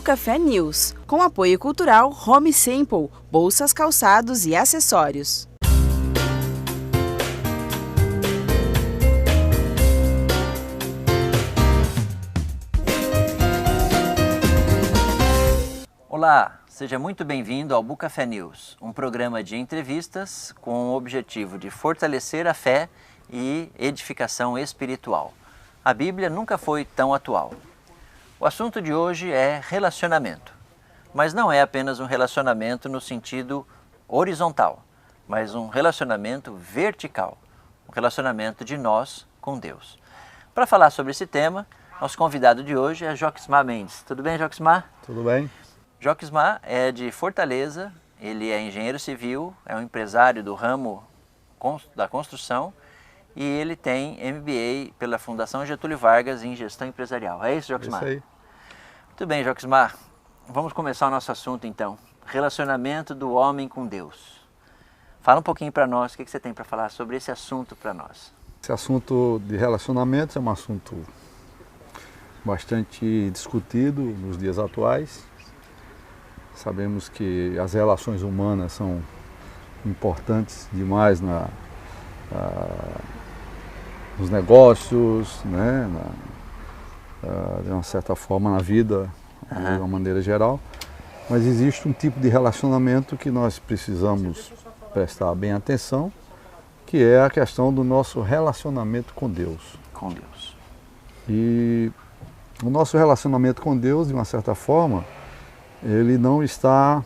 Café News, com apoio cultural Home Simple, bolsas, calçados e acessórios. Olá, seja muito bem-vindo ao Café News, um programa de entrevistas com o objetivo de fortalecer a fé e edificação espiritual. A Bíblia nunca foi tão atual. O assunto de hoje é relacionamento, mas não é apenas um relacionamento no sentido horizontal, mas um relacionamento vertical, um relacionamento de nós com Deus. Para falar sobre esse tema, nosso convidado de hoje é Joquismar Mendes. Tudo bem, Joquismar? Tudo bem. Joquismar é de Fortaleza, ele é engenheiro civil, é um empresário do ramo da construção e ele tem MBA pela Fundação Getúlio Vargas em Gestão Empresarial. É isso, Joquismar? É isso aí. Muito bem, Joquismar. Vamos começar o nosso assunto então. Relacionamento do homem com Deus. Fala um pouquinho para nós, o que você tem para falar sobre esse assunto para nós? Esse assunto de relacionamentos é um assunto bastante discutido nos dias atuais. Sabemos que as relações humanas são importantes demais nos negócios, né? De uma certa forma na vida, de uma maneira geral. Mas existe um tipo de relacionamento que nós precisamos prestar bem atenção, que é a questão do nosso relacionamento com Deus. Com Deus. E o nosso relacionamento com Deus, de uma certa forma, ele não está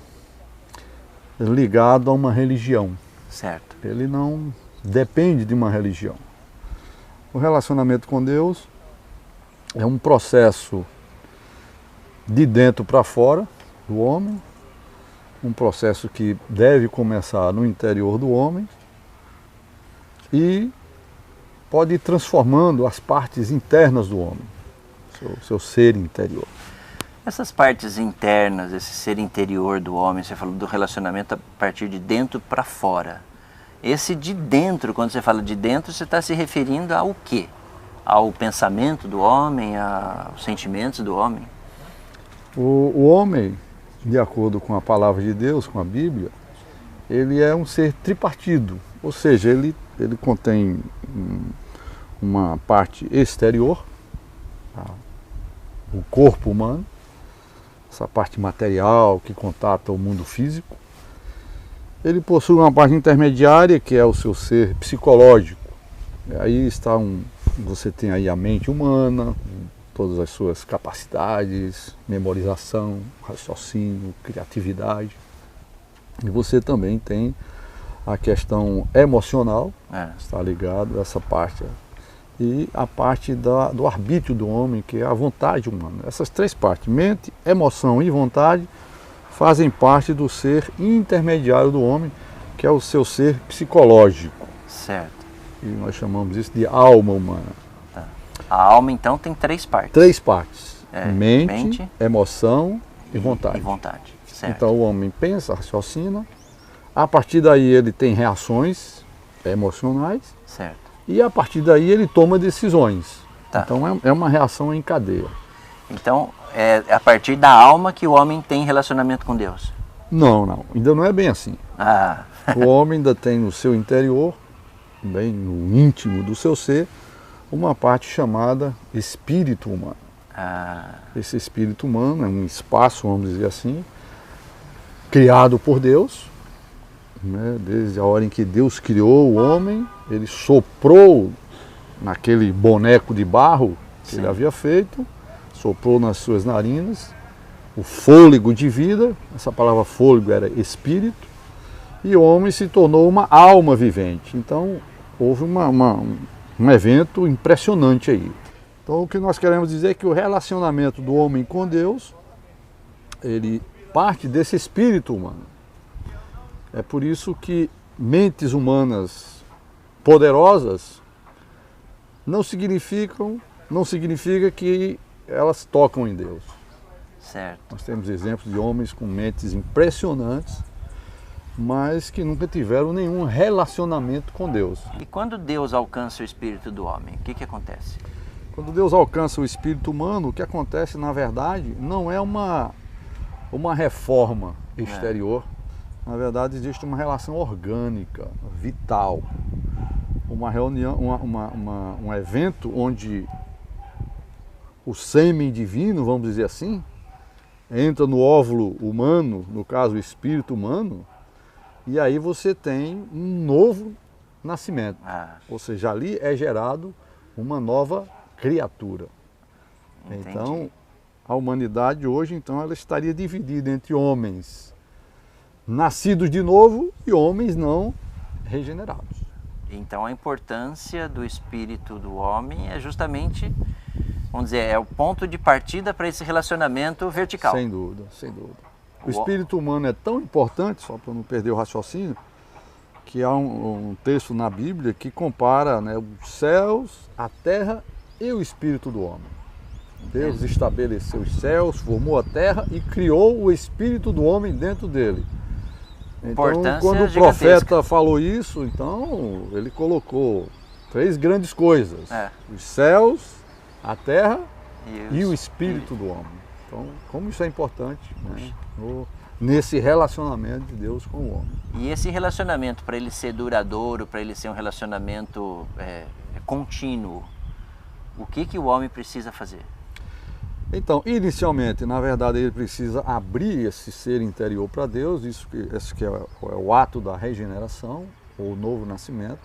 ligado a uma religião. Certo. Ele não depende de uma religião. O relacionamento com Deus é um processo de dentro para fora do homem, um processo que deve começar no interior do homem e pode ir transformando as partes internas do homem, seu ser interior. Essas partes internas, esse ser interior do homem, você falou do relacionamento a partir de dentro para fora. Esse de dentro, quando você fala de dentro, você está se referindo ao quê? Ao pensamento do homem, aos sentimentos do homem? O homem, de acordo com a palavra de Deus, com a Bíblia, ele é um ser tripartido, ou seja, ele contém uma parte exterior, o corpo humano, essa parte material que contata o mundo físico. Ele possui uma parte intermediária, que é o seu ser psicológico. Aí você tem aí a mente humana, todas as suas capacidades, memorização, raciocínio, criatividade. E você também tem a questão emocional, está ligado a essa parte. E a parte do arbítrio do homem, que é a vontade humana. Essas três partes, mente, emoção e vontade, fazem parte do ser intermediário do homem, que é o seu ser psicológico. Certo. E nós chamamos isso de alma humana. Tá. A alma, então, tem três partes. Três partes. Mente, emoção e vontade. E vontade, certo. Então o homem pensa, raciocina, a partir daí ele tem reações emocionais. Certo. E a partir daí ele toma decisões. Tá. Então é uma reação em cadeia. Então é a partir da alma que o homem tem relacionamento com Deus? Não, ainda não é bem assim. Ah. O homem ainda tem no seu interior, bem no íntimo do seu ser, uma parte chamada espírito humano. Esse espírito humano é um espaço, vamos dizer assim, criado por Deus, né? Desde a hora em que Deus criou o homem, ele soprou naquele boneco de barro que ele havia feito, soprou nas suas narinas o fôlego de vida. Essa palavra fôlego era espírito, e o homem se tornou uma alma vivente. Então houve um evento impressionante aí. Então o que nós queremos dizer é que o relacionamento do homem com Deus, ele parte desse espírito humano. É por isso que mentes humanas poderosas não significa que elas tocam em Deus. Certo. Nós temos exemplos de homens com mentes impressionantes, mas que nunca tiveram nenhum relacionamento com Deus. E quando Deus alcança o espírito do homem, o que acontece? Quando Deus alcança o espírito humano, o que acontece, na verdade, não é uma uma reforma exterior. Na verdade, existe uma relação orgânica, vital. Uma reunião, um evento onde o sêmen divino, vamos dizer assim, entra no óvulo humano, no caso o espírito humano, e aí você tem um novo nascimento. Ou seja, ali é gerado uma nova criatura. Entendi. Então, a humanidade hoje, então, ela estaria dividida entre homens nascidos de novo e homens não regenerados. Então a importância do espírito do homem é justamente, vamos dizer, é o ponto de partida para esse relacionamento vertical. Sem dúvida, sem dúvida. O espírito humano é tão importante, só para não perder o raciocínio, que há um texto na Bíblia que compara, né, os céus, a terra e o espírito do homem. Deus estabeleceu os céus, formou a terra e criou o espírito do homem dentro dele. Então, quando o profeta falou isso, então ele colocou 3 grandes coisas: os céus, a terra e o espírito do homem. Então, como isso é importante, né, nesse relacionamento de Deus com o homem. E esse relacionamento, para ele ser duradouro, para ele ser um relacionamento contínuo, o que o homem precisa fazer? Então, inicialmente, na verdade, ele precisa abrir esse ser interior para Deus, esse que é o ato da regeneração, ou novo nascimento.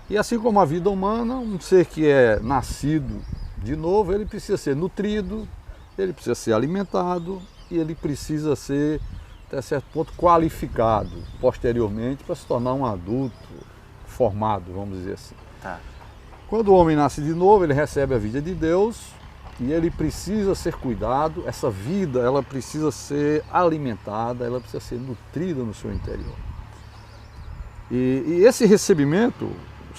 E assim como a vida humana, um ser que é nascido de novo, ele precisa ser nutrido, ele precisa ser alimentado e ele precisa ser, até certo ponto, qualificado posteriormente para se tornar um adulto formado, vamos dizer assim. Tá. Quando o homem nasce de novo, ele recebe a vida de Deus, e ele precisa ser cuidado, essa vida ela precisa ser alimentada, ela precisa ser nutrida no seu interior. E esse recebimento,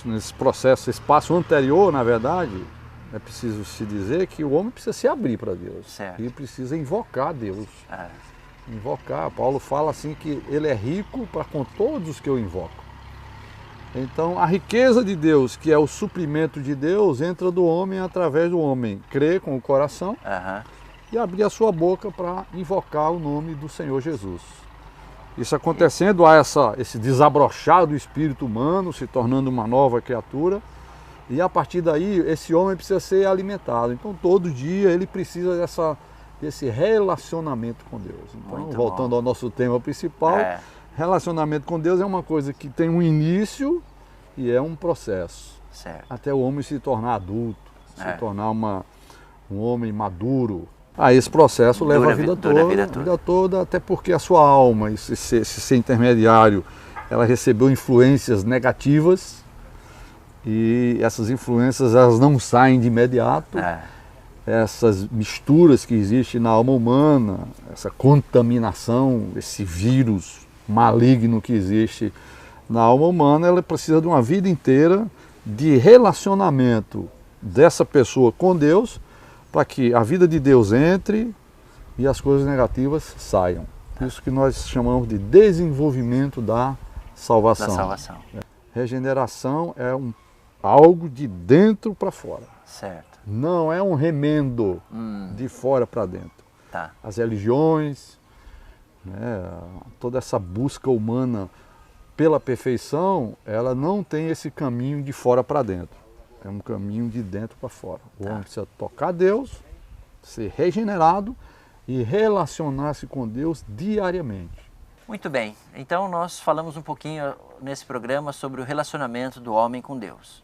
nesse processo, esse passo anterior, na verdade, é preciso se dizer que o homem precisa se abrir para Deus. Certo. Ele precisa invocar Deus. Invocar, Paulo fala assim que ele é rico para com todos os que eu invoco. Então, a riqueza de Deus, que é o suprimento de Deus, entra do homem através do homem crer com o coração e abrir a sua boca para invocar o nome do Senhor Jesus. Isso acontecendo, há esse desabrochar do espírito humano, se tornando uma nova criatura, e a partir daí esse homem precisa ser alimentado. Então, todo dia ele precisa desse relacionamento com Deus. Então, voltando ao nosso tema principal, relacionamento com Deus é uma coisa que tem um início e é um processo. Certo. Até o homem se tornar adulto, se tornar um homem maduro. Esse processo leva a vida toda, até porque a sua alma, esse ser intermediário, ela recebeu influências negativas e essas influências elas não saem de imediato. Essas misturas que existem na alma humana, essa contaminação, esse vírus maligno que existe na alma humana, ela precisa de uma vida inteira de relacionamento dessa pessoa com Deus, para que a vida de Deus entre e as coisas negativas saiam. Isso que nós chamamos de desenvolvimento da salvação. Regeneração é algo de dentro para fora. Certo. Não é um remendo de fora para dentro. Tá. As religiões, toda essa busca humana pela perfeição, ela não tem esse caminho de fora para dentro. É um caminho de dentro para fora. O homem precisa tocar Deus, ser regenerado e relacionar-se com Deus diariamente. Muito bem. Então nós falamos um pouquinho nesse programa sobre o relacionamento do homem com Deus.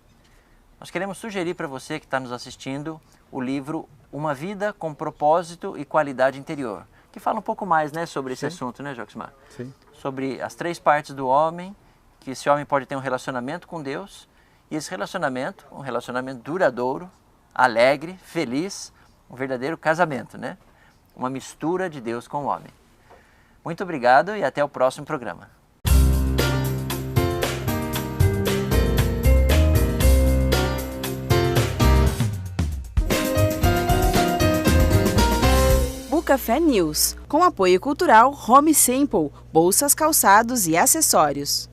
Nós queremos sugerir para você que está nos assistindo o livro Uma Vida com Propósito e Qualidade Interior, que fala um pouco mais, né, sobre esse assunto, né, Joximar? Sim. Sobre as 3 partes do homem, que esse homem pode ter um relacionamento com Deus, e esse relacionamento, um relacionamento duradouro, alegre, feliz, um verdadeiro casamento, né? Uma mistura de Deus com o homem. Muito obrigado e até o próximo programa. Bucafé News, com apoio cultural Home Sample, bolsas, calçados e acessórios.